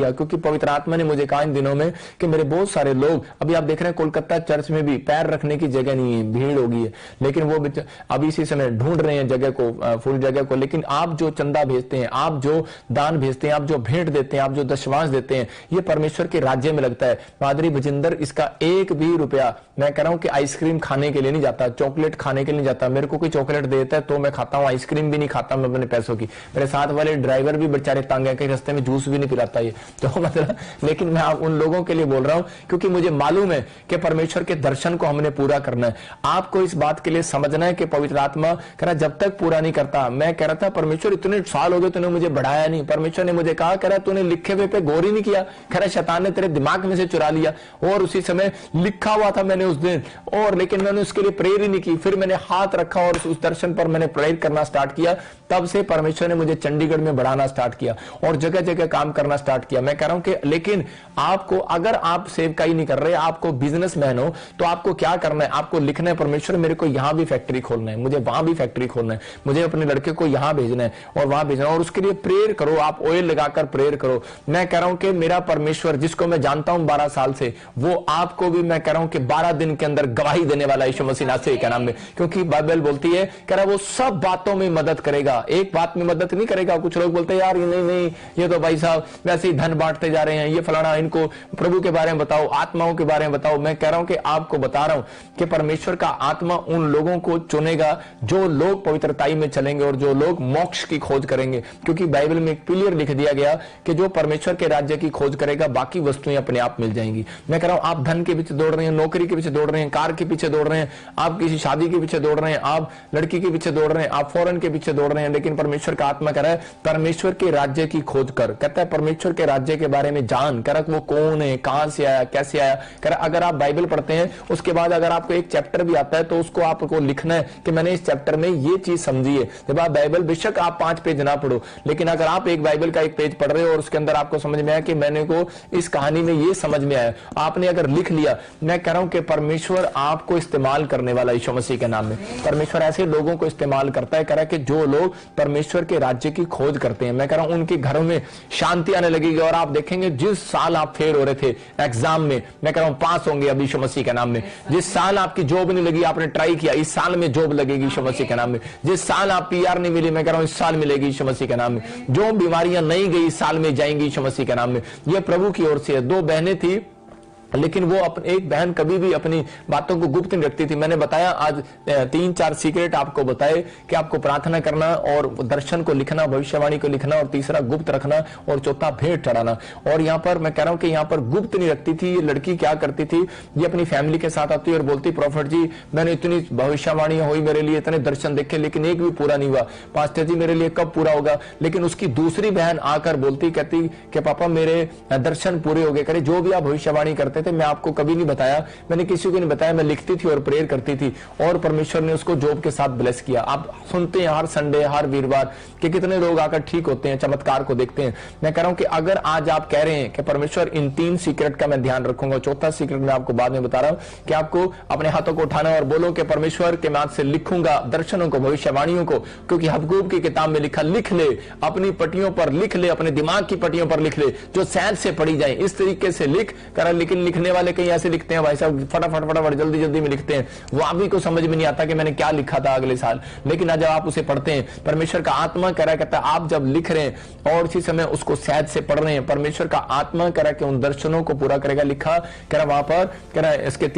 किया, क्योंकि पवित्र आत्मा ने मुझे कहा इन दिनों में कि मेरे बहुत सारे लोग, अभी आप देख रहे हैं कोलकाता चर्च में भी पैर रखने की जगह नहीं है, भीड़ हो गई है, लेकिन वो अभी इसी समय ढूंढ रहे हैं जगह को, फुल जगह को। लेकिन आप जो चंदा भेजते हैं, आप जो दान भेजते हैं, आप जो भेंट देते हैं, आप जो दशमांश देते हैं, ये परमेश्वर के राज्य में लगता है। पादरी भजिंदर, इसका एक भी रुपया मैं कह रहा हूं कि आइसक्रीम खाने के लिए नहीं जाता, चॉकलेट खाने के लिए नहीं जाता। मेरे को कोई चॉकलेट देता है तो मैं खाता हूं, आइसक्रीम भी नहीं खाता मैं अपने पैसों की। मेरे साथ वाले ड्राइवर भी बेचारे तंग है, कहीं रास्ते में जूस भी नहीं पिलाता ये तो मतलब, लेकिन मैं उन लोगों के लिए बोल रहा हूं क्योंकि मुझे मालूम है कि परमेश्वर के दर्शन को हमने पूरा करना है। आपको इस बात के लिए समझना है कि पवित्र आत्मा कह रहा जब तक पूरा नहीं करता। मैं कह रहा था परमेश्वर इतने साल हो गए तूने मुझे बढ़ाया नहीं, परमेश्वर ने मुझे कहा कह रहा तूने लिखे हुए पे गौर ही नहीं किया, कह रहा शैतान ने तेरे दिमाग में से चुरा लिया, और उसी समय लिखा हुआ था मैंने उस दिन, और लेकिन मैंने उसके लिए प्रेयर ही नहीं की। फिर मैंने हाथ रखा और उस दर्शन पर मैंने प्रेयर करना स्टार्ट किया, तब से परमेश्वर ने मुझे चंडीगढ़ में बढ़ाना स्टार्ट किया और जगह जगह काम करना स्टार्ट किया। मैं कह रहा हूं कि लेकिन आपको, अगर आप सेवकाई नहीं कर रहे, आपको बिजनेसमैन हो, तो आपको क्या करना है, आपको लिखना है परमेश्वर मेरे को यहां भी फैक्ट्री खोलना है, मुझे वहां भी फैक्ट्री खोलना है, मुझे अपने लड़के को यहां भेजना है और वहां भेजना है, और उसके लिए प्रेयर करो, आप ऑयल लगाकर प्रेयर करो। मैं कह रहा हूं कि मेरा परमेश्वर जिसको मैं जानता हूं 12 साल से, वो आपको भी मैं कह रहा हूं कि 12 दिन के अंदर गवाही देने वाला यीशु मसीह नासरी के नाम में, क्योंकि बाइबल बोलती है कह रहा वो सब बातों में मदद करेगा, एक बात में मदद नहीं करेगा। कुछ लोग बोलते हैं यार नहीं नहीं ये तो भाई साहब वैसे ही धन बांटते जा रहे हैं, ये फलाना, इनको प्रभु के बारे में बताओ, आत्माओं के बारे में बताओ। मैं कह रहा हूं कि आपको बता रहा हूं कि परमेश्वर का आत्मा उन लोगों को चुनेगा जो लोग पवित्रताई में चलेंगे और जो लोग मोक्ष की खोज करेंगे, क्योंकि बाइबल में क्लियर लिख दिया गया कि जो परमेश्वर के राज्य की खोज करेगा बाकी वस्तुएं अपने आप मिल जाएंगी। मैं कह रहा हूं आप धन के पीछे दौड़ रहे हैं, नौकरी के पीछे दौड़ रहे हैं, कार के पीछे दौड़ रहे हैं, आप किसी शादी के पीछे दौड़ रहे हैं, आप लड़की के पीछे दौड़ रहे हैं, आप फॉरेन के पीछे दौड़ रहे हैं, लेकिन परमेश्वर का आत्मा कह रहा है परमेश्वर के राज्य की खोज कर, कहता है परमेश्वर के राज्य के बारे में जान, कह रहा वो कौन है, कहां से आया, कैसे आया। कह रहा अगर आप बाइबल पढ़ते हैं उसके बाद अगर आपको एक चैप्टर भी आता है तो उसको आपको लिखना है कि मैंने इस चैप्टर में ये चीज समझी है। जब आप बाइबल, बेशक आप 5 पेज ना पढ़ो, लेकिन अगर आप एक बाइबल का एक पेज पढ़ रहे हो और उसके अंदर आपको समझ में आया कि मैंने को इस कहानी में ये समझ में आया, आपने अगर लिख लिया, मैं कह रहा हूं कि परमेश्वर आपको इस्तेमाल करने वाला यीशु मसीह के नाम में। परमेश्वर ऐसे लोगों को इस्तेमाल करता है, कह रहा है कि जो लोग परमेश्वर के राज्य की खोज करते हैं, मैं कह रहा हूं उनके घरों में शांति आने लगेगी। और आप देखेंगे जिस साल आप फेल हो रहे थे एग्जाम में, मैं कह रहा हूं पास होंगे अब यीशु मसीह के नाम में। जिस साल आपकी जॉब नहीं लगी, आपने ट्राई किया, इस साल में जॉब लगेगी यीशु मसीह के नाम में। जिस साल आप PR नहीं मिली, मैं कह रहा हूं इस साल मिलेगी यीशु मसीह के नाम में। जो बीमारियां नहीं गई इस साल में जाएंगी यीशु मसीह के नाम में। यह प्रभु की ओर से है। 2 बहनें थी, लेकिन वो एक बहन कभी भी अपनी बातों को गुप्त नहीं रखती थी। मैंने बताया आज 3-4 सीक्रेट आपको बताए कि आपको प्रार्थना करना और दर्शन को लिखना, भविष्यवाणी को लिखना, और तीसरा गुप्त रखना, और चौथा भेंट चढ़ाना। और यहाँ पर मैं कह रहा हूं कि यहाँ पर गुप्त नहीं रखती थी। ये लड़की क्या करती थी, ये अपनी फैमिली के साथ आती और बोलती प्रॉफिट जी मैंने इतनी भविष्यवाणी हुई मेरे लिए, इतने दर्शन देखे, लेकिन एक भी पूरा नहीं हुआ। पास्टर जी मेरे लिए कब पूरा होगा। लेकिन उसकी दूसरी बहन आकर बोलती, कहती कि पापा मेरे दर्शन पूरे हो गए। करे जो भी आप भविष्यवाणी करते थे मैं आपको कभी नहीं बताया, मैंने किसी को नहीं बताया, मैं लिखती थी और प्रेयर करती थी, और परमेश्वर ने उसको जॉब के साथ ब्लेस किया। आप सुनते हैं हर संडे, हर वीरवार कि कितने लोग आकर ठीक होते हैं, चमत्कार को देखते हैं। मैं कह रहा हूं कि अगर आज आप कह रहे हैं कि परमेश्वर इन 3 सीक्रेट का मैं ध्यान रखूंगा, चौथा सीक्रेट मैं आपको बाद में बता रहा हूं कि आपको अपने हाथों को उठाना और बोलो कि परमेश्वर के मैं आज से लिखूंगा दर्शनों को, भविष्यवाणियों को, क्योंकि हबक्कूक की किताब में लिखा, लिख ले, अपनी पट्टियों पर लिख ले, अपने दिमाग की पट्टियों पर लिख ले, जो सहज से पढ़ी जाए, इस तरीके से लिख कर। लेकिन लिखने वाले कहीं ऐसे लिखते हैं भाई साहब फटाफट जल्दी जल्दी में लिखते हैं, वो आप भी को समझ में नहीं आता कि मैंने क्या लिखा था अगले साल। लेकिन आज जब आप उसे पढ़ते हैं, परमेश्वर का आत्मा कह रहा है, कहता है आप जब लिख रहे हैं और इसी समय उसको सहज से पढ़ रहे हैं, परमेश्वर का आत्मा कह रहा है कि उन दर्शनों को पूरा करेगा। लिखा कह रहा वहां पर, कह रहा है इसके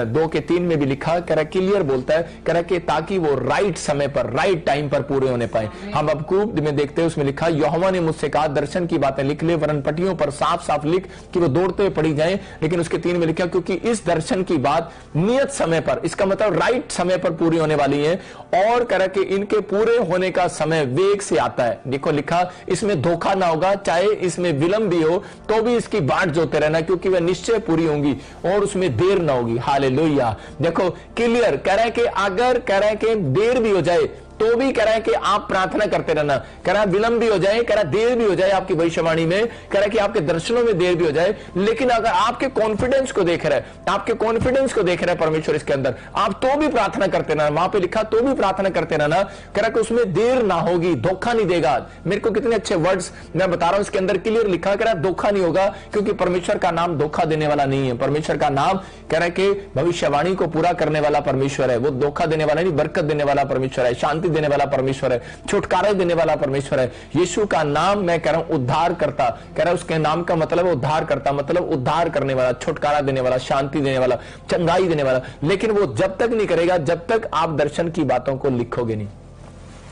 2 के 3 में भी लिखा, कह रहा क्लियर बोलता है, कह रहा कि ताकि वो राइट समय पर, राइट टाइम पर पूरे होने पाए। हम हबक्कूक में देखते हैं उसमें लिखा, यहोवा ने मुझसे कहा दर्शन की बातें लिख ले, वरन पट्टियों पर साफ साफ लिख कि वो दौड़ते हुए पढ़ी जाए। लेकिन उसके 3 में लिखा क्योंकि इस दर्शन की बात नियत समय पर, इसका मतलब राइट समय पर पूरी होने वाली है, और कह रहा कि इनके पूरे होने का समय वेग से आता है। देखो लिखा इसमें धोखा ना होगा, चाहे इसमें विलंब भी हो तो भी इसकी बाट जोते रहना, क्योंकि वह निश्चय पूरी होंगी और उसमें देर ना होगी। हालेलुया। देखो क्लियर कह रहा है कि अगर कह रहा है कि देर भी हो जाए तो भी कह रहा है कि आप प्रार्थना करते रहना। कह रहा है विलंब भी हो जाए, कह रहा देर भी हो जाए आपकी भविष्यवाणी में, कह रहा है कि आपके दर्शनों में देर भी हो जाए, लेकिन अगर आपके कॉन्फिडेंस को देख रहा है, आपके कॉन्फिडेंस को देख रहा है परमेश्वर इसके अंदर, आप तो भी प्रार्थना करते रहना। वहां पे लिखा तो भी प्रार्थना करते रहना, कह रहा कि उसमें देर ना होगी, धोखा नहीं देगा। मेरे को कितने अच्छे वर्ड्स मैं बता रहा हूं, इसके अंदर क्लियर लिखा, कह रहा धोखा नहीं होगा, क्योंकि परमेश्वर का नाम धोखा देने वाला नहीं है। परमेश्वर का नाम कह रहा है कि भविष्यवाणी को पूरा करने वाला परमेश्वर है। वो धोखा देने वाला नहीं, बरकत देने वाला परमेश्वर है, शांति देने वाला परमेश्वर है, छुटकारा देने वाला परमेश्वर है। यीशु का नाम मैं कह रहा हूं उद्धार करता, कह रहा है उसके नाम का मतलब उद्धार करता, मतलब उद्धार करने वाला, छुटकारा देने वाला, शांति देने वाला, चंगाई देने वाला। लेकिन वो जब तक नहीं करेगा जब तक आप दर्शन की बातों को लिखोगे नहीं।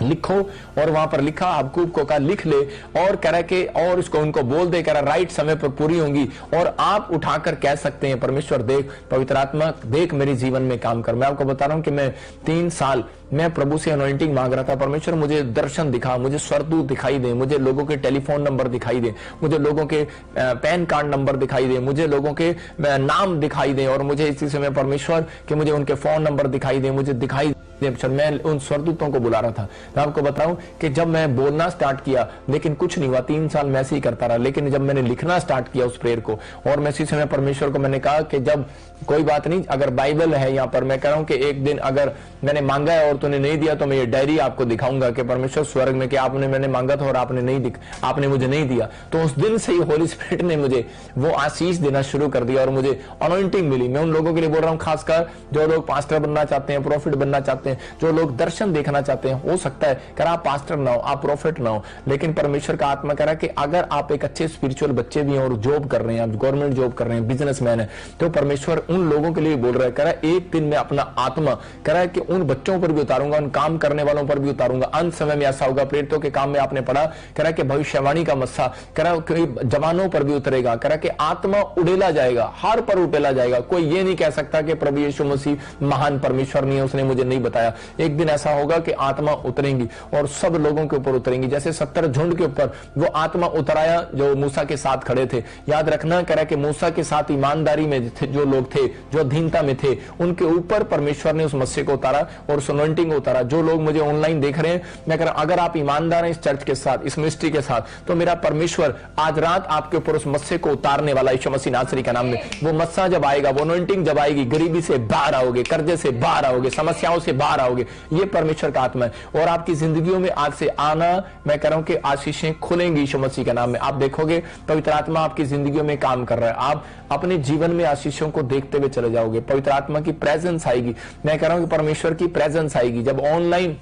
लिखो, और वहां पर लिखा हबक्कूक को कहा लिख ले, और कह रहा कि और इसको उनको बोल दे, कह रहा राइट समय पर पूरी होंगी। और आप उठाकर कह सकते हैं परमेश्वर देख, पवित्र आत्मा देख मेरे जीवन में काम कर। मैं आपको बता रहा हूं कि मैं 3 साल मैं प्रभु से अनॉइंटिंग मांग रहा था, परमेश्वर मुझे दर्शन दिखा, मुझे स्वर्गदूत दिखाई दे, मुझे लोगों के टेलीफोन नंबर दिखाई दे, मुझे लोगों के पैन कार्ड नंबर दिखाई दे, मुझे लोगों के नाम दिखाई दे, और मुझे इसी समय परमेश्वर कि मुझे उनके फोन नंबर दिखाई दे, मुझे दिखाई। मैं उन स्वर्गदूतों को बुला रहा था। मैं आपको बताऊं कि जब मैं बोलना स्टार्ट किया, लेकिन कुछ नहीं हुआ, 3 साल मैं ऐसे ही करता रहा। लेकिन जब मैंने लिखना स्टार्ट किया उस प्रेयर को, और मैं इसी समय परमेश्वर को मैंने कहा कि जब कोई बात नहीं, अगर बाइबल है यहाँ पर, मैं कह रहा हूं कि एक दिन अगर मैंने मांगा है और तूने नहीं दिया तो मैं ये डायरी आपको दिखाऊंगा कि परमेश्वर स्वर्ग में कि आपने मैंने मांगा था और आपने मुझे नहीं दिया। तो उस दिन से ही होली स्पिरिट ने मुझे वो आशीष देना शुरू कर दिया और मुझे अनॉइंटिंग मिली। मैं उन लोगों के लिए बोल रहा हूँ, खासकर जो लोग पास्टर बनना चाहते हैं, प्रॉफिट बनना चाहते हैं, जो लोग दर्शन देखना चाहते हैं। हो सकता है कि आप पास्टर ना हो, आप प्रॉफिट ना हो, लेकिन परमेश्वर का आत्मा कह रहा है कि अगर आप एक अच्छे स्पिरिचुअल बच्चे भी हैं और जॉब कर रहे हैं, आप गवर्नमेंट जॉब कर रहे हैं, बिजनेसमैन है, तो परमेश्वर उन लोगों के लिए बोल रहा है, कह रहा है एक दिन में अपना आत्मा कह रहा है कि उन बच्चों पर भी उतारूंगा, उन काम करने वालों पर भी उतारूंगा। अंत समय में ऐसा होगा, प्रेरितों के काम में आपने पढ़ा, कह रहा है कि भविष्यवाणी का मस्सा कह रहा है जवानों पर भी उतरेगा, कह रहा है कि आत्मा उड़ेला जाएगा, हर पर उड़ेला जाएगा। कोई ये नहीं कह सकता कि प्रभु यीशु मसीह महान परमेश्वर नहीं है, उसने मुझे नहीं बताया। एक दिन ऐसा होगा कि आत्मा उतरेंगी और सब लोगों के ऊपर उतरेंगी, जैसे 70 झुंड के ऊपर वो आत्मा उतराया जो मूसा के साथ खड़े थे। याद रखना, कह रहा है कि मूसा के साथ ईमानदारी में जो लोग थे, जो अधीनता में थे, उनके ऊपर परमेश्वर ने उस मस्से को उतारा और उस अनॉइंटिंग को उतारा। जो लोग मुझे ऑनलाइन देख रहे हैं, मैं कह रहा हूं अगर आप ईमानदार हैं इस चर्च के साथ, इस मिनिस्ट्री के साथ, तो मेरा परमेश्वर आज रात आपके ऊपर उस मस्से को उतारने वाला यीशु मसीह नासरी का नाम में। वो मस्सा जब आएगा, वो अनॉइंटिंग जब आएगी, गरीबी से बाहर आओगे, कर्जे से बाहर आओगे, समस्याओं से बाहर आओगे। ये परमेश्वर का आत्मा है और आपकी जिंदगियों में आज से आना, मैं कह रहा हूं कि आशीषें खुलेंगी यीशु मसीह के नाम में। आप देखोगे पवित्र आत्मा आपकी जिंदगियों में काम कर रहा है, आप अपने जीवन में आशीषों को देखते हुए चले जाओगे। पवित्र आत्मा की प्रेजेंस आएगी, मैं कह रहा हूं कि परमेश्वर की प्रेजेंस आएगी। जब ऑनलाइन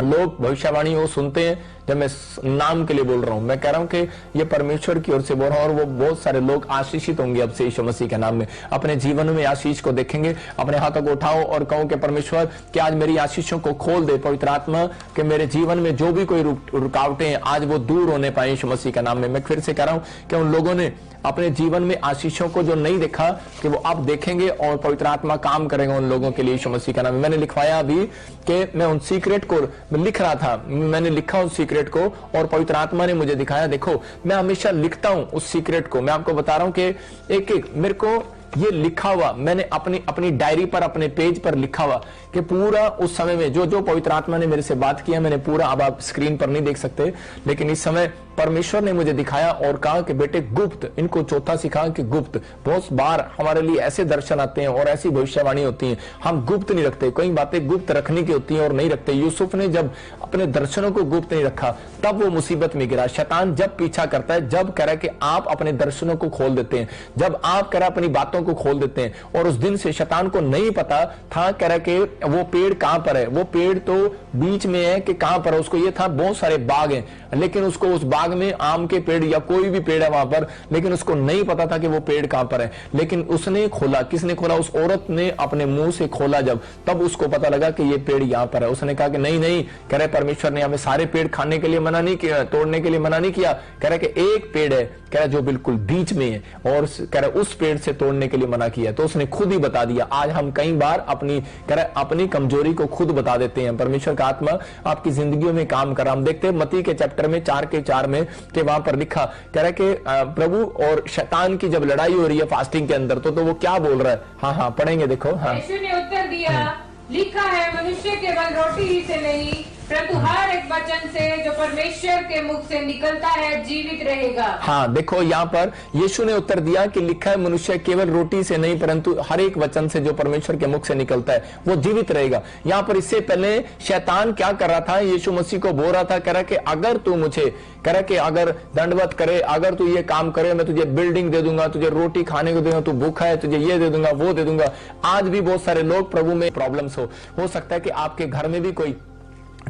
लोग भविष्यवाणी वो सुनते हैं, जब मैं नाम के लिए बोल रहा हूं, मैं कह रहा हूं कि ये परमेश्वर की ओर से बोल रहा हूं, और वो बहुत सारे लोग आशीषित होंगे अब से यीशु मसीह के नाम में। अपने जीवन में आशीष को देखेंगे। अपने हाथों को उठाओ और कहो कि परमेश्वर कि आज मेरी आशीषों को खोल दे पवित्र आत्मा, कि मेरे जीवन में जो भी कोई रुकावटें हैं आज वो दूर होने पाए यीशु मसीह के नाम में। मैं फिर से कह रहा हूं कि उन लोगों ने अपने जीवन में आशीषों को जो नहीं देखा कि वो अब देखेंगे और पवित्र आत्मा काम करेगा उन लोगों के लिए यीशु मसीह का नाम है। मैंने लिखवाया अभी कि मैं उन सीक्रेट को लिख रहा था, मैंने लिखा उस सीक्रेट को और पवित्र आत्मा ने मुझे दिखाया। देखो मैं हमेशा लिखता हूं उस सीक्रेट को। मैं आपको बता रहा हूं कि एक एक मेरे को ये लिखा हुआ, मैंने अपनी डायरी पर, अपने पेज पर लिखा हुआ कि पूरा उस समय में जो जो पवित्र आत्मा ने मेरे से बात किया, मैंने पूरा, अब आप स्क्रीन पर नहीं देख सकते, लेकिन इस समय परमेश्वर ने मुझे दिखाया और कहा कि बेटे गुप्त, इनको चौथा सिखा कि गुप्त। बहुत बार हमारे लिए ऐसे दर्शन आते हैं और ऐसी भविष्यवाणी होती है, हम गुप्त नहीं रखते। कई बातें गुप्त रखने की होती हैं और नहीं रखते। यूसुफ ने जब अपने दर्शनों को गुप्त नहीं रखा तब वो मुसीबत में गिरा। शैतान जब पीछा करता है, जब कह रहा है कि आप अपने दर्शनों को खोल देते हैं, जब आप कह रहा अपनी बातों को खोल देते हैं, और उस दिन से शैतान को नहीं पता था कह रहा कि वो पेड़ कहां पर है, वो पेड़ तो बीच में है कि कहां पर है। उसको ये था बहुत सारे बाग हैं, लेकिन उसको उस बाग में आम के पेड़ या कोई भी पेड़ है वहां पर, लेकिन उसको नहीं पता था कि वो पेड़ कहां पर है। लेकिन उसने खोला, किसने खोला? उस औरत ने अपने मुंह से खोला जब, तब उसको पता लगा कि ये पेड़ यहां पर है। उसने कहा कि नहीं नहीं, कह रहे परमेश्वर ने हमें सारे पेड़ खाने के लिए मना नहीं किया, तोड़ने के लिए मना नहीं किया। कह रहा कि एक पेड़ है, कह रहा जो बिल्कुल बीच में है, और कह रहा उस पेड़ से तोड़ने के लिए मना किया। तो उसने खुद ही बता दिया। आज हम कई बार अपनी कह रहा अपनी कमजोरी को खुद बता देते हैं। परमेश्वर का आत्मा आपकी जिंदगियों में काम कर रहा। हम देखते हैं मत्ती के चैप्टर में 4:4 में कि वहां पर लिखा, कह रहा है कि प्रभु और शैतान की जब लड़ाई हो रही है फास्टिंग के अंदर, तो वो क्या बोल रहा है? हाँ पढ़ेंगे, देखो। हाँ, यीशु ने उत्तर दिया, लिखा है मनुष्य केवल रोटी ही से नहीं परंतु हर एक वचन से जो परमेश्वर के मुख से निकलता है जीवित रहेगा। हाँ, देखो यहाँ पर यीशु ने उत्तर दिया कि लिखा है मनुष्य केवल रोटी से नहीं परंतु हर एक वचन से जो परमेश्वर के मुख से निकलता है वो जीवित रहेगा। यहाँ पर इससे पहले शैतान क्या कर रहा था, यीशु मसीह को बोल रहा था, कह रहा कि अगर तू मुझे कह रहा कि अगर दंडवत करे, अगर तू ये काम करे, मैं तुझे बिल्डिंग दे दूंगा, तुझे रोटी खाने को दूंगा, तू भूखा है तुझे ये दे दूंगा वो दे दूंगा। आज भी बहुत सारे लोग प्रभु में प्रॉब्लम्स हो सकता है कि आपके घर में भी कोई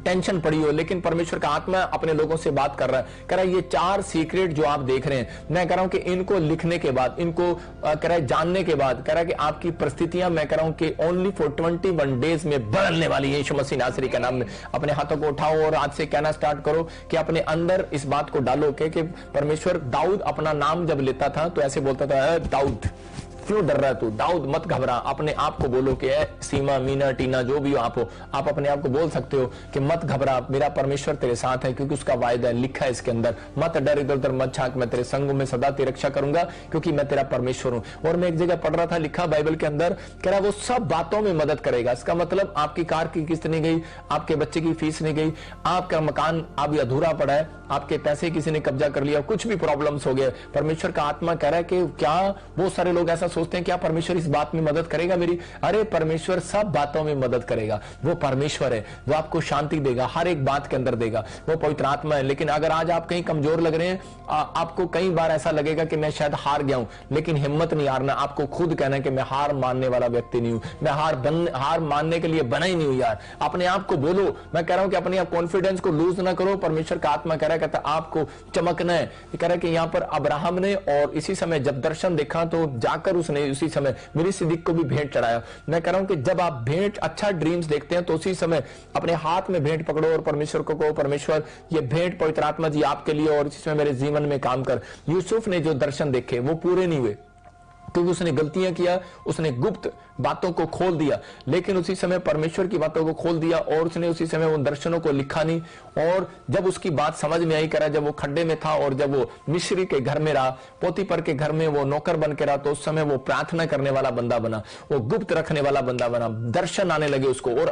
टेंशन पड़ी हो, लेकिन परमेश्वर का आत्मा अपने लोगों से बात कर रहा है, कह रहा है ये 4 सीक्रेट जो आप देख रहे हैं, मैं कह रहा हूं कि इनको लिखने के बाद, इनको कह रहा है जानने के बाद, कह रहा है कि आपकी परिस्थितियां मैं कह रहा हूं कि ओनली फॉर 21 डेज में बदलने वाली है। यीशु मसीह नासरी के नाम में अपने हाथों को उठाओ और आज से कहना स्टार्ट करो कि अपने अंदर इस बात को डालो कि परमेश्वर, दाऊद अपना नाम जब लेता था तो ऐसे बोलता था, दाऊद क्यों डर रहा है तू, दाऊद मत घबरा। अपने आप को बोलो कि सीमा, मीना, टीना जो भी आप हो, आप अपने आप को बोल सकते हो कि मत घबरा, मेरा परमेश्वर तेरे साथ है, क्योंकि उसका वायदा लिखा है इसके अंदर, मत डर, इधर उधर मत झांक, मैं तेरे संग में सदा तेरी रक्षा करूंगा क्योंकि मैं तेरा परमेश्वर हूं। और मैं एक जगह पढ़ रहा था, लिखा बाइबल के अंदर, कह रहा वो सब बातों में मदद करेगा। इसका मतलब आपकी कार की किस्त नहीं गई, आपके बच्चे की फीस नहीं गई, आपका मकान अभी अधूरा पड़ा है, आपके पैसे किसी ने कब्जा कर लिया, कुछ भी प्रॉब्लम्स हो गए, परमेश्वर का आत्मा कह रहा है कि क्या, बहुत सारे लोग ऐसा सोचते हैं क्या परमेश्वर इस बात में मदद करेगा मेरी, अरे परमेश्वर सब बातों में मदद करेगा। वो परमेश्वर है, वो आपको शांति देगा, हर एक बात के अंदर देगा, वो पवित्र आत्मा है। लेकिन अगर आज आप कहीं कमजोर लग रहे हैं, आपको कई बार ऐसा लगेगा कि मैं शायद हार गया हूं, लेकिन हिम्मत नहीं हारना, आपको खुद कहना है कि मैं हार मानने वाला व्यक्ति नहीं हूं, मैं हार मानने के लिए बना ही नहीं हूं यार। अपने आप को बोलो, मैं कह रहा हूं कि अपने आप कॉन्फिडेंस को लूज ना करो। परमेश्वर का आत्मा कह रहा है, कहता आपको चमकना है। कह रहा है कि यहां पर अब्राहम ने और इसी समय जब दर्शन देखा तो जाकर उसने उसी समय मेलिकिसदिक को भी भेंट चढ़ाया। मैं कह रहा हूं कि जब आप भेंट, अच्छा ड्रीम्स देखते हैं तो उसी समय अपने हाथ में भेंट पकड़ो और परमेश्वर को कहो, परमेश्वर ये भेंट पवित्र आत्मा जी आपके लिए और इसी समय मेरे जीवन में काम कर। यूसुफ ने जो दर्शन देखे वो पूरे नहीं हुए क्योंकि उसने गलतियां किया, उसने गुप्त बातों को खोल दिया, लेकिन उसी समय परमेश्वर की बातों को खोल दिया और उसने उसी समय उन दर्शनों को लिखा नहीं। और जब उसकी बात समझ में आई, करा जब वो खड्डे में था और जब वो मिस्री के घर में रहा, पोतीपर के घर में वो नौकर बन के रहा, तो उस समय वो प्रार्थना करने वाला बंदा बना, वो गुप्त रखने वाला बंदा बना, दर्शन आने लगे उसको, और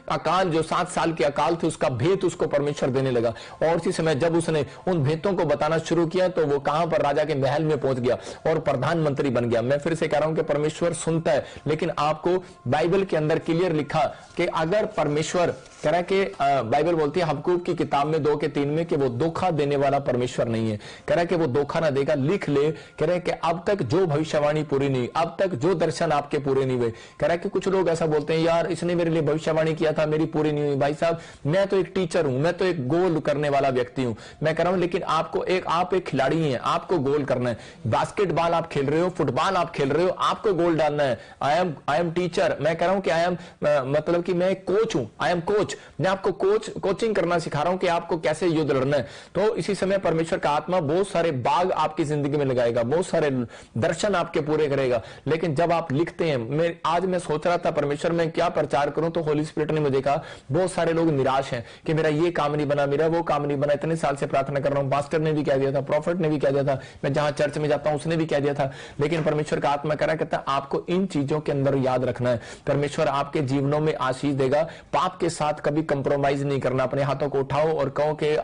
अकाल जो 7 साल के अकाल थे उसका भेद उसको परमेश्वर देने लगा। और उसी समय जब उसने उन भेदों को बताना शुरू किया तो वो कहां पर, राजा के महल में पहुंच गया और प्रधानमंत्री बन गया। मैं फिर से कह रहा हूं कि परमेश्वर सुनता है, लेकिन आपको बाइबल के अंदर क्लियर लिखा कि अगर परमेश्वर कह रहा है कि बाइबल बोलती है हबक्कूक की किताब में 2 के 3 में कि वो धोखा देने वाला परमेश्वर नहीं है। कह रहा है कि वो धोखा ना देगा, लिख ले। कह रहा है कि अब तक जो भविष्यवाणी पूरी नहीं, अब तक जो दर्शन आपके पूरे नहीं हुए। कह रहा है कि कुछ लोग ऐसा बोलते हैं, यार इसने मेरे लिए भविष्यवाणी किया था, मेरी पूरी नहीं हुई। भाई साहब, मैं तो एक टीचर हूं, मैं तो एक गोल करने वाला व्यक्ति हूं। मैं कह रहा हूं लेकिन आप एक खिलाड़ी हैं, आपको गोल करना है। बास्केटबॉल आप खेल रहे हो, फुटबॉल आप खेल रहे हो, आपको गोल डालना है। आई एम टीचर, मैं कह रहा हूं कि आई एम मतलब कि मैं कोच हूं, आई एम कोच, मैं आपको कोचिंग करना सिखा रहा हूं कि आपको कैसे युद्ध लड़ना है। तो इसी समय परमेश्वर का आत्मा बहुत सारे बाग आपकी जिंदगी में लगाएगा, बहुत सारे दर्शन आपके पूरे करेगा। लेकिन जब आप लिखते हैं, आज मैं सोच रहा था परमेश्वर में क्या प्रचार करूं, तो होली स्पिरिट ने मुझे कहा बहुत सारे लोग निराश हैं कि मेरा ये काम नहीं बना, मेरा वो काम नहीं बना, इतने साल से प्रार्थना कर रहा हूं। पास्टर ने भी कह दिया था, प्रॉफिट ने भी कह दिया था, मैं जहां चर्च में जाता हूं उसने भी कह दिया था। लेकिन परमेश्वर का आत्मा कह रहा कहता आपको इन चीजों के अंदर याद रखना है, परमेश्वर आपके जीवनों में आशीष देगा। पाप के साथ कभी कंप्रोमाइज नहीं करना। अपने हाथों को उठाओ और कहो कि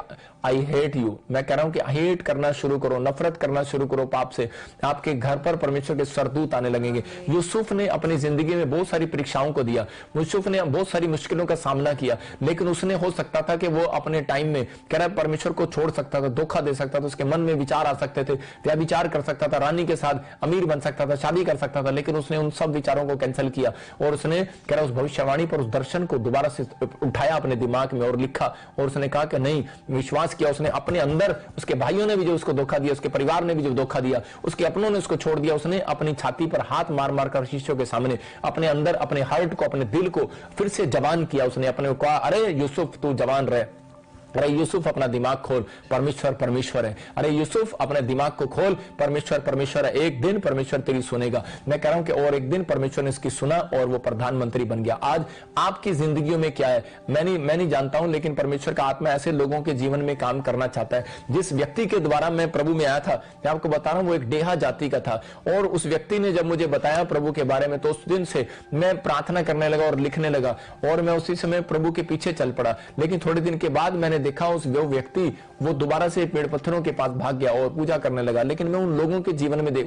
आई हेट यू। मैं कह रहा हूं कि हेट करना शुरू करो, नफरत करना शुरू करो पाप से। आपके घर पर परमेश्वर के सरदूत आने लगेंगे। यूसुफ ने अपनी जिंदगी में बहुत सारी परीक्षाओं को दिया, यूसुफ ने बहुत सारी मुश्किलों का सामना किया, लेकिन उसने हो सकता था कि वो अपने टाइम में कह रहा परमेश्वर को छोड़ सकता था, धोखा दे सकता था, उसके मन में विचार आ सकते थे, व्यभिचार कर सकता था, रानी के साथ अमीर बन सकता था, शादी कर सकता था, लेकिन उसने उन सब विचारों को कैंसिल किया और उसने कह रहा उस भविष्यवाणी पर, उस दर्शन को दोबारा से उठाया अपने दिमाग में और लिखा। और उसने कहा कि नहीं, विश्वास किया उसने अपने अंदर। उसके भाइयों ने भी जो उसको धोखा दिया, उसके परिवार ने भी जो धोखा दिया, उसके अपनों ने उसको छोड़ दिया, उसने अपनी छाती पर हाथ मार मार कर शिष्यों के सामने अपने अंदर, अपने हार्ट को, अपने दिल को फिर से जवान किया। उसने अपने को कहा, अरे यूसुफ तू जवान रहे, अरे यूसुफ अपना दिमाग खोल, परमेश्वर परमेश्वर है। अरे यूसुफ अपने दिमाग को खोल, परमेश्वर परमेश्वर है। एक दिन परमेश्वर तेरी सुनेगा। मैं कह रहा हूं कि और एक दिन परमेश्वर ने इसकी सुना और वो प्रधानमंत्री बन गया। आज आपकी जिंदगियों में क्या है मैं नहीं जानता हूं, लेकिन परमेश्वर का आत्मा ऐसे लोगों के जीवन में काम करना चाहता है। जिस व्यक्ति के द्वारा मैं प्रभु में आया था, मैं आपको बता रहा हूं, वो एक डेहा जाति का था, और उस व्यक्ति ने जब मुझे बताया प्रभु के बारे में, तो उस दिन से मैं प्रार्थना करने लगा और लिखने लगा, और मैं उसी समय प्रभु के पीछे चल पड़ा। लेकिन थोड़े दिन के बाद मैंने देखा उस व्यक्ति वो दोबारा से पेड़ पत्थरों के पास भाग गया और पूजा करने लगा। लेकिन मैं उन लोगों के जीवन में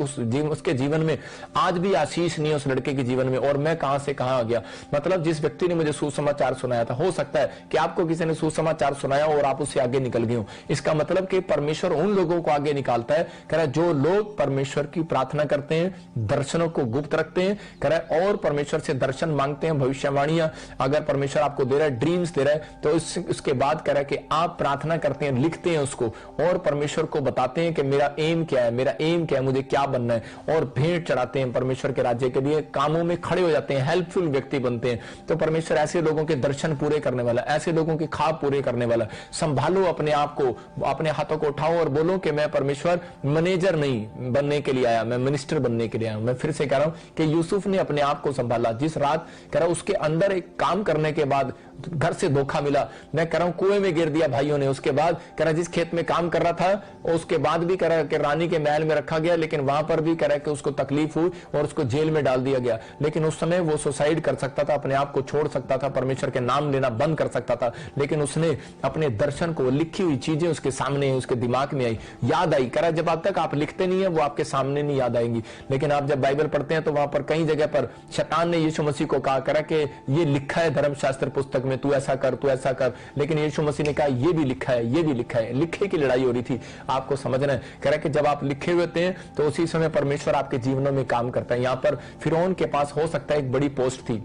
उसके जीवन में आज भी आशीष नहीं है उस लड़के के जीवन में, और मैं कहां से कहां आ गया। मतलब जिस व्यक्ति ने मुझे सुसमाचार सुनाया था, हो सकता है कि आपको किसी ने सुसमाचार सुनाया और आप उससे आगे निकल गए हो। इसका मतलब कि परमेश्वर उन लोगों को आगे निकालता है, कह रहा जो लोग परमेश्वर की प्रार्थना करते हैं, दर्शनों को गुप्त रखते हैं, कह रहा और परमेश्वर से दर्शन मांगते हैं, भविष्यवाणियां अगर परमेश्वर आपको दे रहा है, ड्रीम्स दे रहा है, तो उसके बाद कह रहा है कि आप प्रार्थना करते हैं, लिखते हैं उसको, और परमेश्वर को बताते हैं कि मेरा एम क्या है, मेरा एम क्या है, मुझे क्या बनना है, और भेंट चढ़ाते हैं परमेश्वर के राज्य के लिए, कामों में खड़े हो जाते हैं, हेल्पफुल व्यक्ति बनते हैं। तो परमेश्वर ऐसे लोगों के दर्शन पूरे करने वाला, ऐसे लोगों के ख्वाब पूरे करने वाला। संभालो अपने आप को, अपने हाथों को उठाओ और बोलो कि मैं परमेश्वर मैनेजर नहीं बनने के लिए आया, मैं मिनिस्टर बनने के लिए आया। मैं फिर से कह रहा हूं कि यूसुफ ने अपने आप को संभाला। जिस रात कह रहा उसके अंदर एक काम करने के बाद घर से धोखा मिला, मैं कह रहा हूं कुएं में गिर दिया भाइयों ने। उसके बाद कह रहा जिस खेत में काम कर रहा था, उसके बाद भी कह रहा कि रानी के महल में रखा गया, लेकिन वहां पर भी कह रहा कि उसको तकलीफ हुई और उसको जेल में डाल दिया गया। लेकिन उस समय वो सुसाइड कर सकता था, अपने आप को छोड़ सकता था, परमेश्वर के नाम लेना बंद कर सकता था, लेकिन उसने अपने दर्शन को, लिखी हुई चीजें उसके सामने, उसके दिमाग में आई, याद आई। कह रहा जब आप तक आप लिखते नहीं है वो आपके सामने नहीं याद आएंगी, लेकिन आप जब बाइबल पढ़ते हैं तो वहां पर कई जगह पर शैतान ने यीशु मसीह को कहा, करा कि ये लिखा है धर्मशास्त्र पुस्तक में, तू ऐसा कर, तू ऐसा कर, लेकिन यीशु मसीह ने कहा ये भी लिखा है, ये भी लिखा है। लिखे की लड़ाई हो रही थी, आपको समझना है। कह रहा कि जब आप लिखे हुए होते हैं तो उसी समय परमेश्वर आपके जीवनों में काम करता है। यहां पर फिरौन के पास हो सकता है एक बड़ी पोस्ट थी,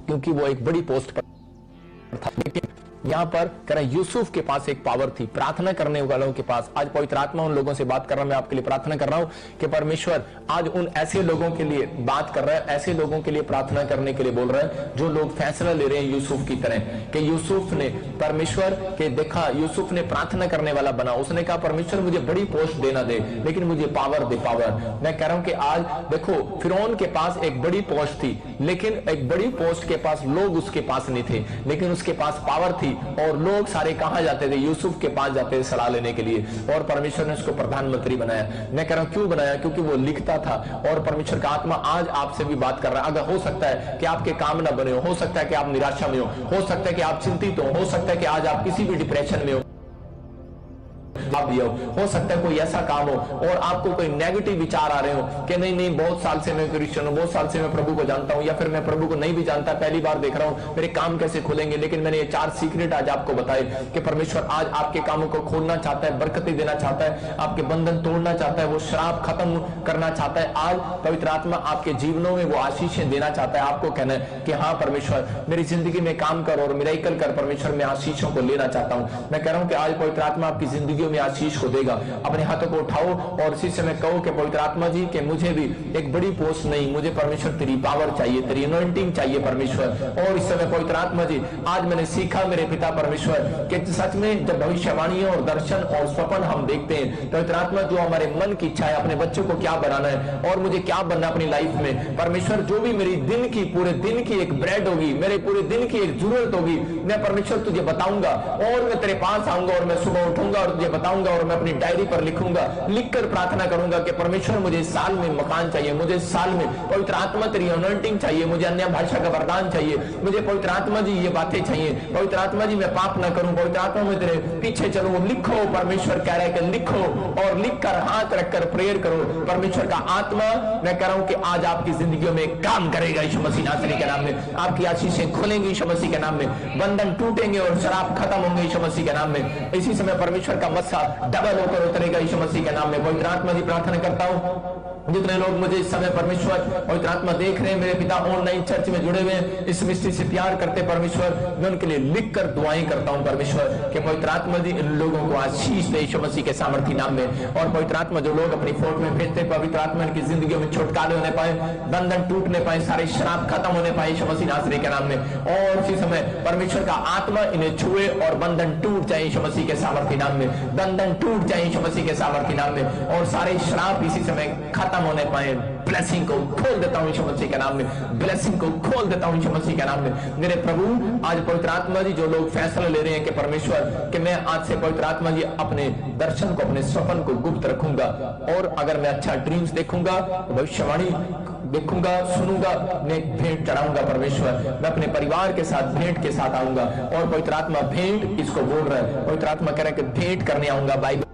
क्योंकि वो एक बड़ी पोस्ट पर था, लेकिन यहां पर कह रहा यूसुफ के पास एक पावर थी, प्रार्थना करने वालों के पास। आज पवित्र आत्मा उन लोगों से बात कर रहा हूं, मैं आपके लिए प्रार्थना कर रहा हूं कि परमेश्वर आज उन ऐसे लोगों के लिए बात कर रहा है, ऐसे लोगों के लिए प्रार्थना करने के लिए बोल रहा है जो लोग फैसला ले रहे हैं यूसुफ की तरह। कि यूसुफ ने परमेश्वर के देखा, यूसुफ ने प्रार्थना करने वाला बना, उसने कहा परमेश्वर मुझे बड़ी पोस्ट देना दे, लेकिन मुझे पावर दे, पावर। मैं कह रहा हूं कि आज देखो फिरौन के पास एक बड़ी पोस्ट थी, लेकिन एक बड़ी पोस्ट के पास लोग उसके पास नहीं थे, लेकिन उसके पास पावर थी, और लोग सारे कहां जाते थे, यूसुफ के पास जाते थे सलाह लेने के लिए, और परमेश्वर ने उसको प्रधानमंत्री बनाया। मैं कह रहा हूं क्यों बनाया, क्योंकि वो लिखता था, और परमेश्वर का आत्मा आज आपसे भी बात कर रहा है। अगर हो सकता है कि आपके काम ना बने हो सकता है कि आप निराशा में हो सकता है कि आप चिंतित हो सकता है कि आज आप किसी भी डिप्रेशन में हो सकता है कोई ऐसा काम हो और आपको कोई नेगेटिव विचार आ रहे हो कि नहीं बहुत साल से मैं क्रिश्चियन हूं, बहुत साल से मैं प्रभु को जानता हूं, या फिर मैं प्रभु को नहीं भी जानता, पहली बार देख रहा हूं, मेरे काम कैसे खुलेंगे। लेकिन मैंने ये 4 सीक्रेट आज आपको बताए कि परमेश्वर आज आपके कामों को खोलना चाहता है, बरकतें देना चाहता है, आपके बंधन तोड़ना चाहता है, वो श्राप खत्म करना चाहता है। आज पवित्र आत्मा आपके जीवनों में वो आशीषें देना चाहता है। आपको कहना है कि हाँ परमेश्वर मेरी जिंदगी में काम कर और मिरेकल कर, परमेश्वर मैं आशीषों को लेना चाहता हूं। मैं कह रहा हूं कि आज पवित्र आत्मा आपकी जिंदगी में आशीष को देगा। अपने हाथों को उठाओ और इसी समय कहो कि पवित्र आत्मा जी कि मुझे भी एक बड़ी पोस्ट नहीं, मुझे परमेश्वर तेरी पावर चाहिए, तेरी अनॉइंटिंग चाहिए परमेश्वर। और इस समय पवित्र आत्मा जी आज मैंने सीखा मेरे पिता परमेश्वर कि सच में जब भविष्यवाणियों और दर्शन और स्वप्न हम देखते हैं, पवित्र आत्मा जो हमारे मन की इच्छा है, अपने बच्चों को क्या बनाना है और मुझे क्या बनना अपनी लाइफ में, परमेश्वर जो भी मेरी दिन की पूरे दिन की एक ब्रेड होगी, मेरे पूरे दिन की एक जरूरत होगी, मैं परमेश्वर तुझे बताऊंगा, और मैं तेरे पास आऊंगा और मैं सुबह उठूंगा और तुझे बताऊंगा, और मैं अपनी डायरी पर लिखूंगा, लिखकर प्रार्थना करूंगा कि परमेश्वर मुझे इस साल में मकान चाहिए, मुझे इस साल में पवित्र आत्मा तेरी अनॉइंटिंग चाहिए, मुझे अन्य भाषा का वरदान चाहिए, मुझे पवित्र आत्मा जी ये बातें चाहिए, पवित्र आत्मा जी मैं पाप ना करूं, पवित्र आत्मा में तेरे पीछे चलूं। लिखो, परमेश्वर कह रहा है कि लिखो, और लिखकर हाथ रखकर प्रेयर करो। परमेश्वर का आत्मा मैं कह रहा हूं कि आज आपकी जिंदगियों में काम करेगा यीशु मसीह नासरी के नाम में। आपकी आशीषें खुलेंगी यीशु मसीह के नाम में, बंधन टूटेंगे और शराब खत्म होंगे यीशु मसीह के नाम में। इसी समय परमेश्वर का पैसा डबल होकर उतरेगा यीशु मसीह के नाम में। पवित्र आत्मा जी प्रार्थना करता हूँ जितने लोग मुझे इस समय परमेश्वर पवित्र आत्मा देख रहे हैं, मेरे पिता ऑनलाइन चर्च में जुड़े हुए हैं, इस मिस्ट्री से प्यार करते परमेश्वर, मैं उनके लिए लिख कर दुआएं करता हूं परमेश्वर कि पवित्र आत्मा जी इन लोगों को आशीष दे यीशु मसीह के सामर्थी नाम में। और पवित्र आत्मा जो लोग अपनी फोटो में भेजते पवित्र आत्मा इनकी जिंदगी में छुटकारे होने पाए, बंधन टूटने पाए, सारे शराब खत्म होने पाए यीशु मसीह नासरी के नाम में। और उसी समय परमेश्वर का आत्मा इन्हें छुए और बंधन टूट जाए यीशु मसीह के सामर्थी नाम में, बंधन टूट जाए यीशु मसीह के सामर्थी नाम में, और सारे शराब इसी समय खत्म होने पाए। ब्लेसिंग को खोल देता हूं यीशु मसीह के नाम में, ब्लेसिंग को खोल देता हूं यीशु मसीह के नाम में। मेरे प्रभु आज पवित्र आत्मा जी जो लोग फैसला ले रहे हैं कि परमेश्वर कि मैं आज से पवित्र आत्मा जी अपने दर्शन को, अपने स्वप्न को गुप्त रखूंगा, और अगर मैं अच्छा ड्रीम्स देखूंगा, भविष्यवाणी देखूंगा, सुनूंगा, मैं भेंट चढ़ाऊंगा परमेश्वर, मैं अपने परिवार के साथ भेंट के साथ आऊंगा। और पवित्र आत्मा भेंट इसको बोल रहा है, पवित्र आत्मा कह रहा है कि भेंट करने आऊंगा। बाइबल